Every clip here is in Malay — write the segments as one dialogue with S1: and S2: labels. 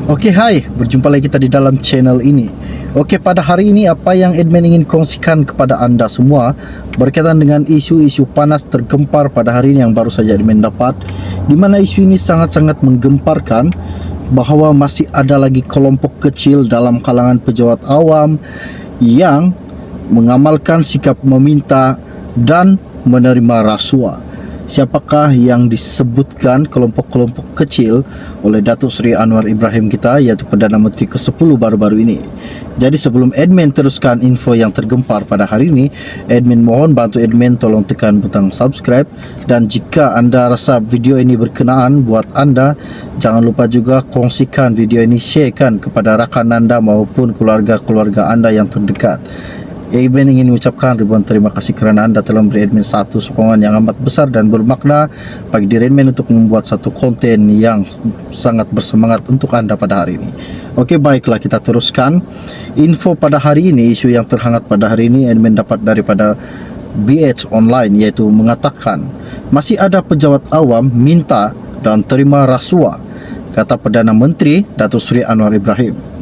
S1: Oke, hai, berjumpa lagi kita di dalam channel ini. Oke, pada hari ini apa yang admin ingin kongsikan kepada anda semua berkaitan dengan isu-isu panas tergempar pada hari ini yang baru saja admin dapat, di mana isu ini sangat-sangat menggemparkan bahwa masih ada lagi kelompok kecil dalam kalangan pejabat awam yang mengamalkan sikap meminta dan menerima rasuah. Siapakah yang disebutkan kelompok-kelompok kecil oleh Datuk Seri Anwar Ibrahim kita, yaitu Perdana Menteri ke-10 baru-baru ini. Jadi sebelum admin teruskan info yang tergempar pada hari ini, admin mohon bantu admin tolong tekan butang subscribe, dan jika anda rasa video ini berkenaan buat anda, jangan lupa juga kongsikan video ini, sharekan kepada rakan anda maupun keluarga-keluarga anda yang terdekat. Admin ingin mengucapkan ribuan terima kasih kerana anda telah memberi admin satu sokongan yang amat besar dan bermakna bagi diri admin untuk membuat satu konten yang sangat bersemangat untuk anda pada hari ini. Oke, baiklah, kita teruskan info pada hari ini. Isu yang terhangat pada hari ini admin dapat daripada BH Online, yaitu mengatakan masih ada pejabat awam minta dan terima rasuah, kata Perdana Menteri Datuk Seri Anwar Ibrahim.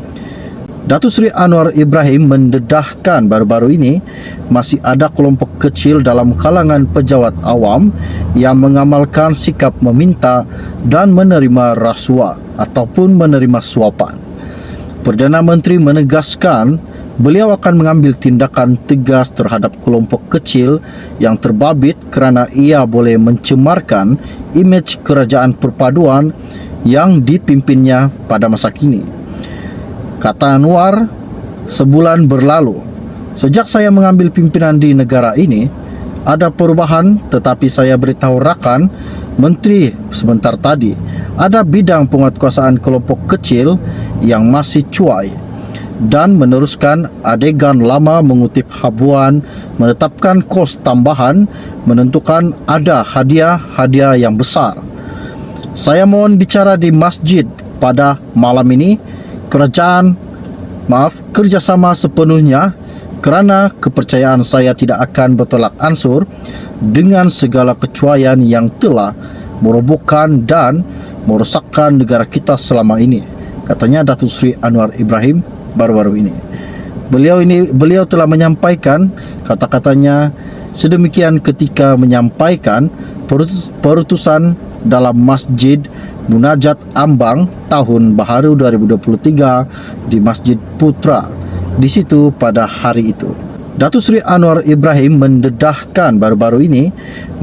S1: Datuk Seri Anwar Ibrahim mendedahkan baru-baru ini masih ada kelompok kecil dalam kalangan pejabat awam yang mengamalkan sikap meminta dan menerima rasuah ataupun menerima suapan. Perdana Menteri menegaskan beliau akan mengambil tindakan tegas terhadap kelompok kecil yang terbabit kerana ia boleh mencemarkan imej kerajaan perpaduan yang dipimpinnya pada masa kini. Kata Anwar, sebulan berlalu sejak saya mengambil pimpinan di negara ini, ada perubahan, tetapi saya beritahu rakan menteri sebentar tadi, ada bidang penguatkuasaan kelompok kecil yang masih cuai dan meneruskan adegan lama mengutip habuan, menetapkan kos tambahan, menentukan ada hadiah-hadiah yang besar. Saya mohon bicara di masjid pada malam ini. Kerjasama sepenuhnya kerana kepercayaan saya tidak akan bertolak ansur dengan segala kecuaian yang telah merobohkan dan merosakkan negara kita selama ini, katanya Datuk Seri Anwar Ibrahim baru-baru ini. Beliau telah menyampaikan kata-katanya sedemikian ketika menyampaikan perutusan dalam Masjid Munajat Ambang Tahun Baharu 2023 di Masjid Putra di situ pada hari itu. Datuk Seri Anwar Ibrahim mendedahkan baru-baru ini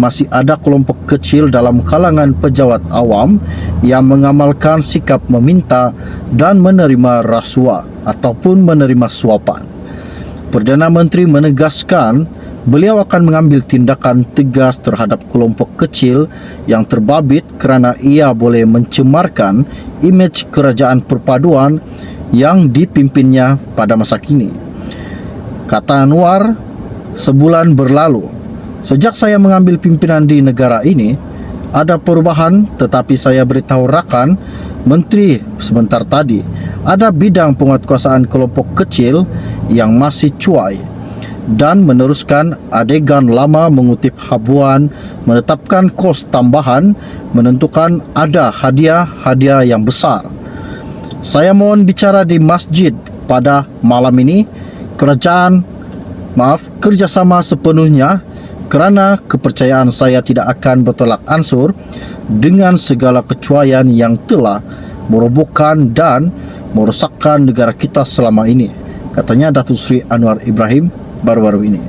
S1: masih ada kelompok kecil dalam kalangan pejabat awam yang mengamalkan sikap meminta dan menerima rasuah ataupun menerima suapan. Perdana Menteri menegaskan beliau akan mengambil tindakan tegas terhadap kelompok kecil yang terbabit kerana ia boleh mencemarkan imej kerajaan perpaduan yang dipimpinnya pada masa kini. Kata Anwar, sebulan berlalu sejak saya mengambil pimpinan di negara ini, ada perubahan, tetapi saya beritahu rakan menteri sebentar tadi, ada bidang penguatkuasaan kelompok kecil yang masih cuai dan meneruskan adegan lama mengutip habuan, menetapkan kos tambahan, menentukan ada hadiah-hadiah yang besar. Saya mohon bicara di masjid pada malam ini. Kerjasama sepenuhnya kerana kepercayaan saya tidak akan bertolak ansur dengan segala kecuaian yang telah merobohkan dan merosakkan negara kita selama ini, katanya Datuk Seri Anwar Ibrahim baru-baru ini.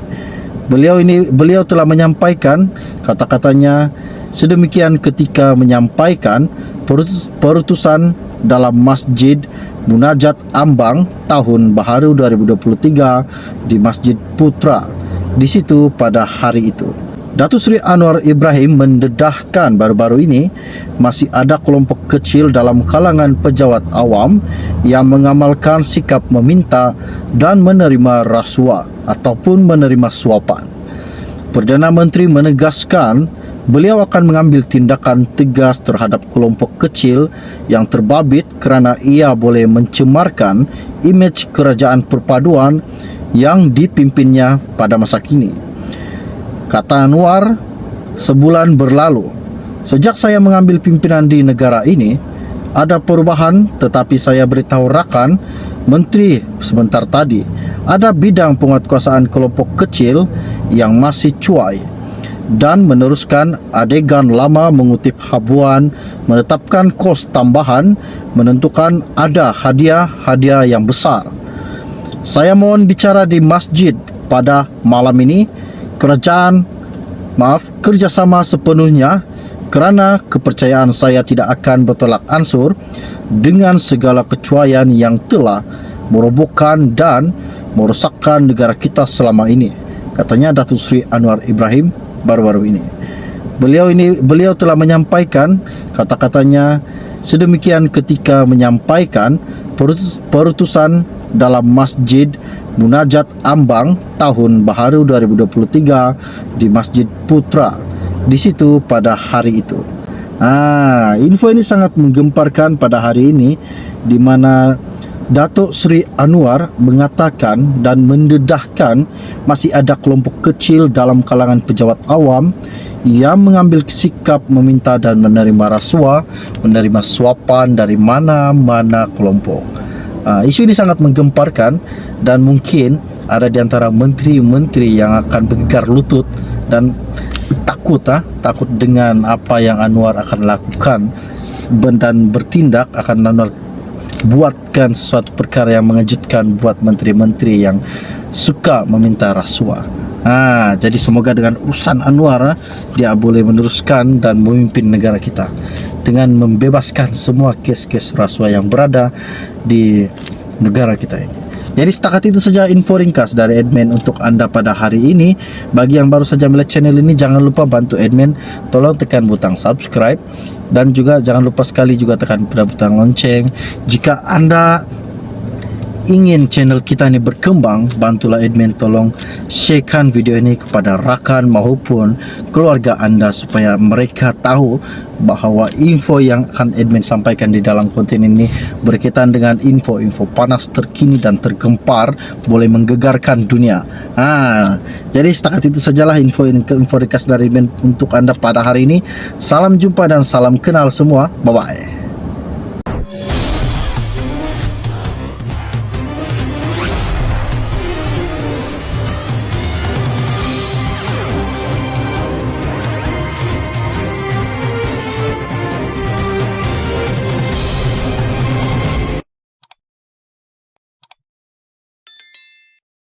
S1: Beliau telah menyampaikan kata-katanya sedemikian ketika menyampaikan perutusan dalam Masjid Munajat Ambang Tahun Baharu 2023 di Masjid Putra di situ pada hari itu. Datuk Seri Anwar Ibrahim mendedahkan baru-baru ini masih ada kelompok kecil dalam kalangan pejabat awam yang mengamalkan sikap meminta dan menerima rasuah ataupun menerima suapan. Perdana Menteri menegaskan beliau akan mengambil tindakan tegas terhadap kelompok kecil yang terbabit kerana ia boleh mencemarkan imej kerajaan perpaduan yang dipimpinnya pada masa kini. Kata Anwar, sebulan berlalu sejak saya mengambil pimpinan di negara ini, ada perubahan, tetapi saya beritahu rakan Menteri sebentar tadi, ada bidang penguatkuasaan kelompok kecil yang masih cuai dan meneruskan adegan lama mengutip habuan, menetapkan kos tambahan, menentukan ada hadiah yang besar. Saya mohon bicara di masjid pada malam ini. Kerjasama sepenuhnya kerana kepercayaan saya tidak akan bertolak ansur dengan segala kecuaian yang telah merobohkan dan merosakkan negara kita selama ini, katanya Datuk Seri Anwar Ibrahim baru-baru ini. Beliau telah menyampaikan kata-katanya sedemikian ketika menyampaikan perutusan dalam Masjid Munajat Ambang tahun baharu 2023 di Masjid Putra di situ pada hari itu. Info ini sangat menggemparkan pada hari ini, di mana Datuk Seri Anwar mengatakan dan mendedahkan masih ada kelompok kecil dalam kalangan pejabat awam yang mengambil sikap meminta dan menerima rasuah, menerima suapan dari mana-mana kelompok. Isu ini sangat menggemparkan dan mungkin ada di antara menteri-menteri yang akan bergegar lutut dan takut dengan apa yang Anwar akan lakukan dan bertindak, akan Anwar buatkan sesuatu perkara yang mengejutkan buat menteri-menteri yang suka meminta rasuah. Jadi semoga dengan urusan Anwar dia boleh meneruskan dan memimpin negara kita dengan membebaskan semua kes-kes rasuah yang berada di negara kita ini. Jadi setakat itu saja info ringkas dari admin untuk anda pada hari ini. Bagi yang baru saja melihat channel ini, jangan lupa bantu admin, tolong tekan butang subscribe, dan juga jangan lupa sekali juga tekan pada butang lonceng. Jika anda ingin channel kita ini berkembang, bantulah admin tolong sharekan video ini kepada rakan maupun keluarga anda supaya mereka tahu bahawa info yang akan admin sampaikan di dalam konten ini berkaitan dengan info-info panas terkini dan tergempar, boleh menggegarkan dunia. Jadi setakat itu sajalah info ringkas dari admin untuk anda pada hari ini. Salam jumpa dan salam kenal semua. Bye bye.